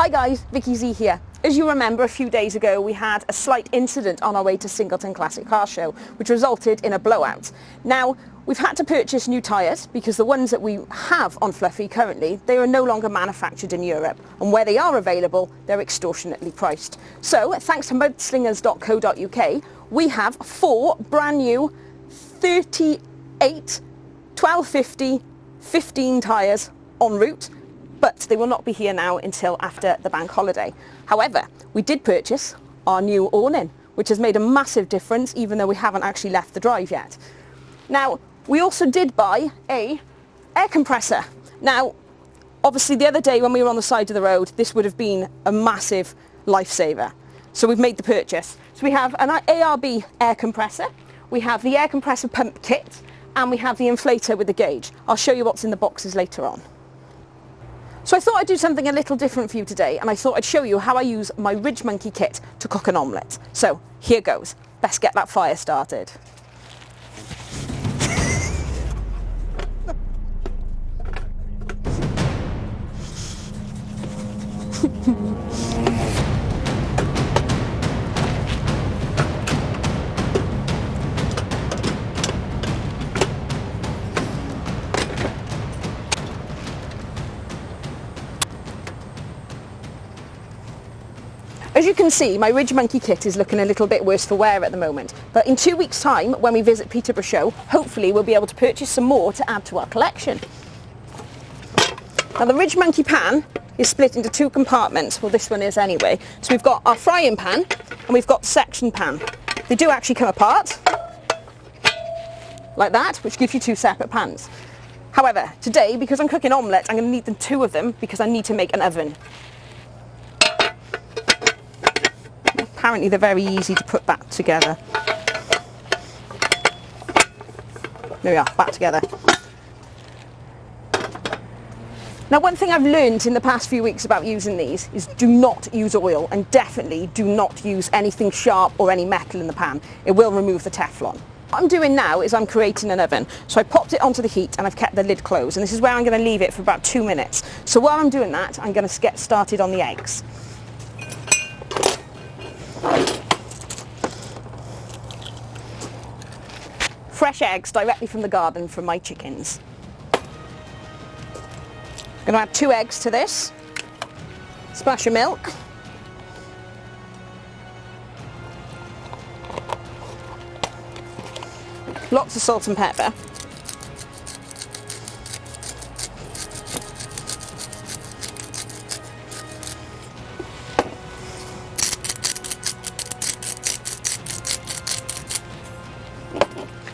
Hi guys, Vicky Z here. As you remember, a few days ago we had a slight incident on our way to Singleton Classic Car Show, which resulted in a blowout. Now, we've had to purchase new tyres because the ones that we have on Fluffy currently, they are no longer manufactured in Europe, and where they are available, they're extortionately priced. So, thanks to mudslingers.co.uk, we have 4 brand new 38 1250 15 tyres en route, but they will not be here now until after the bank holiday. However, we did purchase our new awning, which has made a massive difference even though we haven't actually left the drive yet. Now, we also did buy a air compressor. Now, obviously the other day when we were on the side of the road, this would have been a massive lifesaver. So we've made the purchase. So we have an ARB air compressor, we have the air compressor pump kit, and we have the inflator with the gauge. I'll show you what's in the boxes later on. So I thought I'd do something a little different for you today, and I thought I'd show you how I use my Ridgemonkey kit to cook an omelette. So here goes. Let's get that fire started. As you can see, my Ridgemonkey kit is looking a little bit worse for wear at the moment, but in 2 weeks' time, when we visit Peterborough Show, hopefully we'll be able to purchase some more to add to our collection. Now the Ridgemonkey pan is split into 2 compartments, well this one is anyway. So we've got our frying pan and we've got section pan. They do actually come apart, like that, which gives you 2 separate pans. However, today, because I'm cooking omelette, I'm going to need 2 of them because I need to make an oven. Apparently they're very easy to put back together. There we are, back together. Now one thing I've learned in the past few weeks about using these is do not use oil, and definitely do not use anything sharp or any metal in the pan. It will remove the Teflon. What I'm doing now is I'm creating an oven. So I popped it onto the heat and I've kept the lid closed, and this is where I'm going to leave it for about 2 minutes. So while I'm doing that, I'm going to get started on the eggs. Fresh eggs directly from the garden from my chickens. I'm going to add 2 eggs to this, splash of milk, lots of salt and pepper,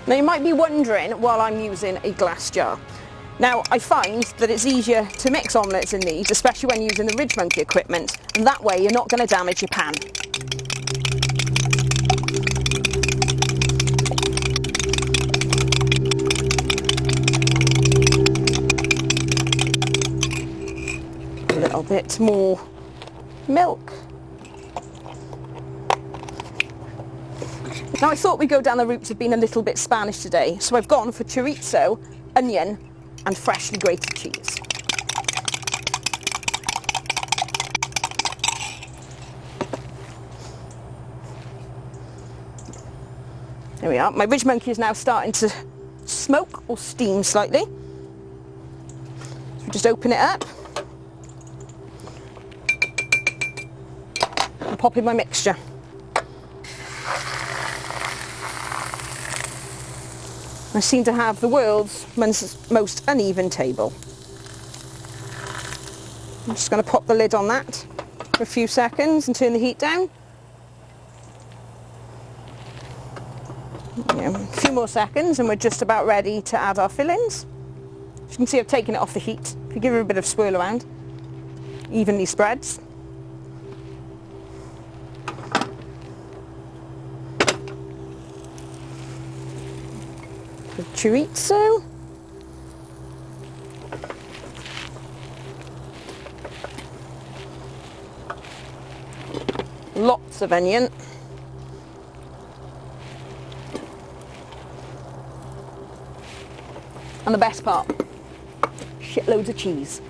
Now you might be wondering why I'm using a glass jar. Now I find that it's easier to mix omelettes in these, especially when using the Ridgemonkey equipment, and that way you're not going to damage your pan. A little bit more milk. Now I thought we'd go down the route of being a little bit Spanish today, so I've gone for chorizo, onion and freshly grated cheese. There we are. My Ridgemonkey is now starting to smoke or steam slightly. So just open it up and pop in my mixture. I seem to have the world's most uneven table. I'm just going to pop the lid on that for a few seconds and turn the heat down. A few more seconds and we're just about ready to add our fillings. As you can see, I've taken it off the heat. If you give it a bit of swirl around, evenly spreads. The chorizo, lots of onion, and the best part, shitloads of cheese.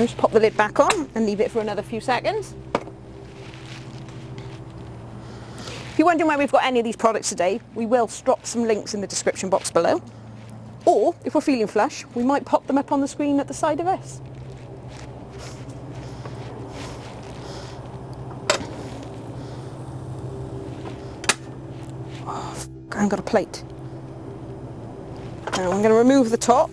Just pop the lid back on and leave it for another few seconds. If you're wondering where we've got any of these products today, we will drop some links in the description box below. Or, if we're feeling flush, we might pop them up on the screen at the side of us. Oh, I haven't got a plate. Now I'm going to remove the top.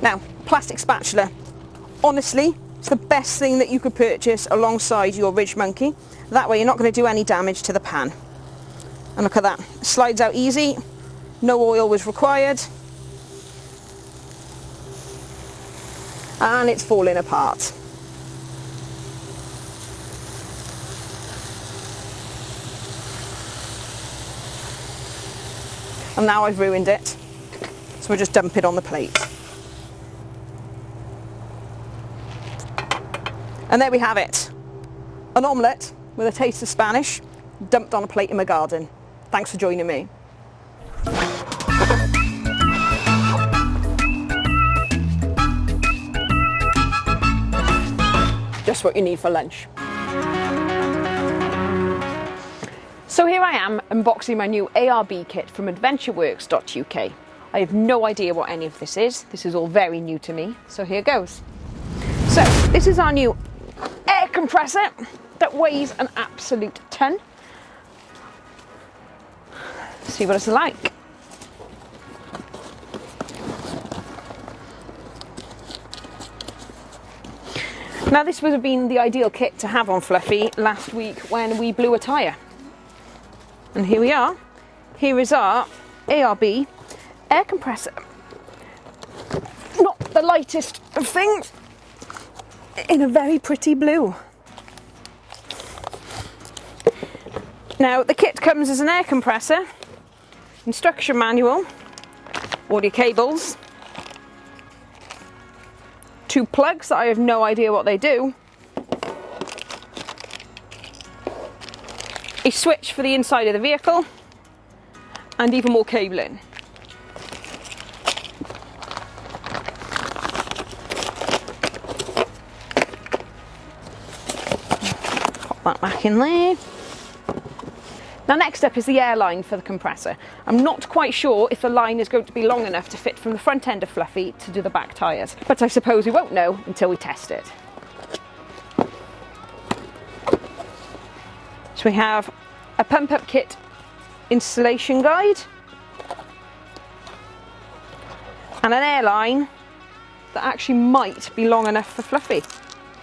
Now, plastic spatula. Honestly, it's the best thing that you could purchase alongside your Ridgemonkey. That way you're not going to do any damage to the pan. And look at that. It slides out easy. No oil was required. And it's falling apart. And now I've ruined it. So we'll just dump it on the plate. And there we have it. An omelette with a taste of Spanish, dumped on a plate in my garden. Thanks for joining me. Just what you need for lunch. So here I am unboxing my new ARB kit from adventureworks.uk. I have no idea what any of this is. This is all very new to me, so here goes. So this is our new air compressor that weighs an absolute ton. See what it's like. Now this would have been the ideal kit to have on Fluffy last week when we blew a tyre. And here we are. Here is our ARB air compressor. Not the lightest of things, in a very pretty blue. Now the kit comes as an air compressor, instruction manual, audio cables, 2 plugs that I have no idea what they do, a switch for the inside of the vehicle, and even more cabling. Pop that back in there. Now next up is the air line for the compressor. I'm not quite sure if the line is going to be long enough to fit from the front end of Fluffy to do the back tyres, but I suppose we won't know until we test it. So we have a pump up kit installation guide and an air line that actually might be long enough for Fluffy.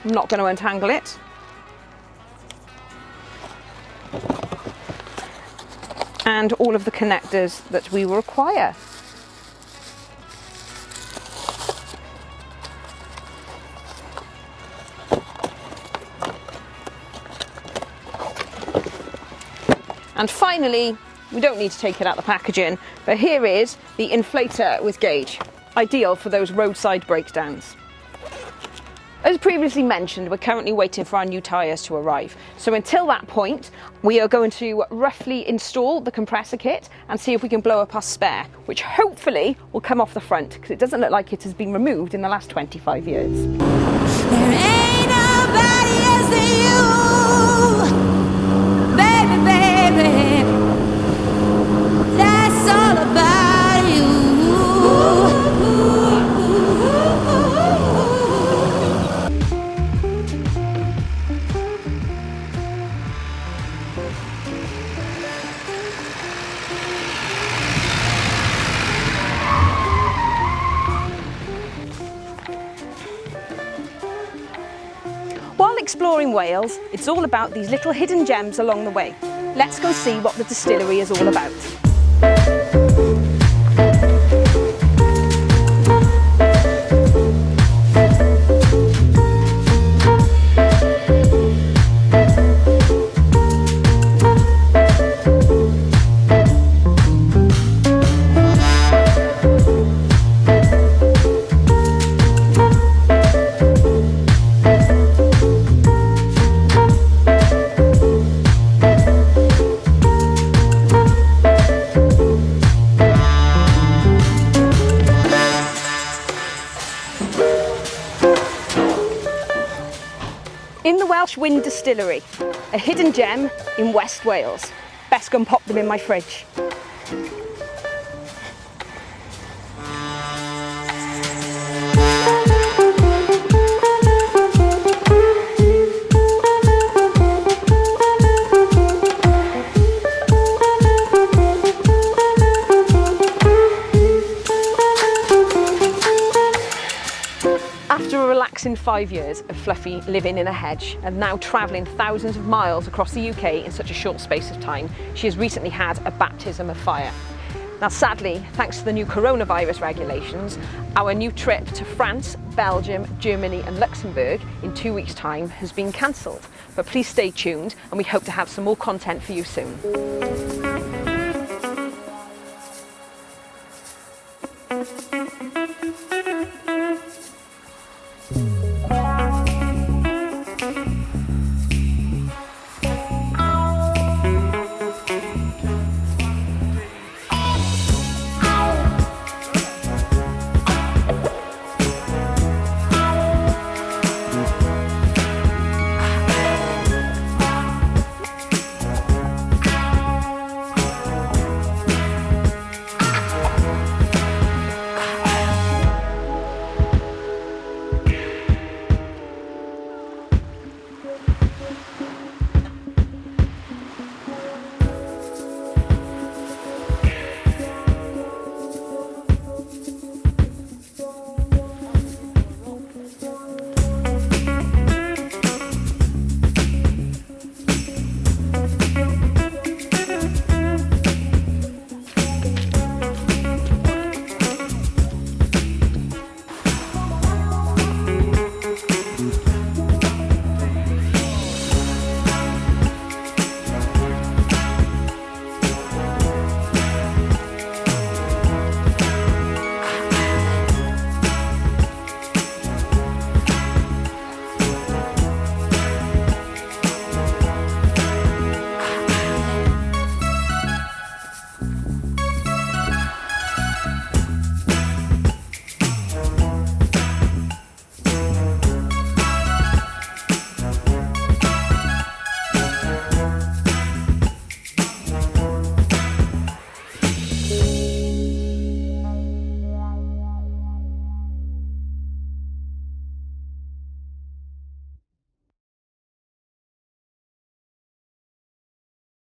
I'm not going to untangle it. And all of the connectors that we will require. And finally, we don't need to take it out of the packaging, but here is the inflator with gauge, ideal for those roadside breakdowns. As previously mentioned, we're currently waiting for our new tyres to arrive. So until that point, we are going to roughly install the compressor kit and see if we can blow up our spare, which hopefully will come off the front, because it doesn't look like it has been removed in the last 25 years. There ain't nobody else than you, baby, baby. That's all about you. While exploring Wales, it's all about these little hidden gems along the way. Let's go see what the distillery is all about. In the Welsh Wind Distillery, a hidden gem in West Wales. Best go and pop them in my fridge. After a relaxing 5 years of Fluffy living in a hedge and now travelling thousands of miles across the UK in such a short space of time, she has recently had a baptism of fire. Now sadly, thanks to the new coronavirus regulations, our new trip to France, Belgium, Germany and Luxembourg in 2 weeks' time has been cancelled. But please stay tuned and we hope to have some more content for you soon.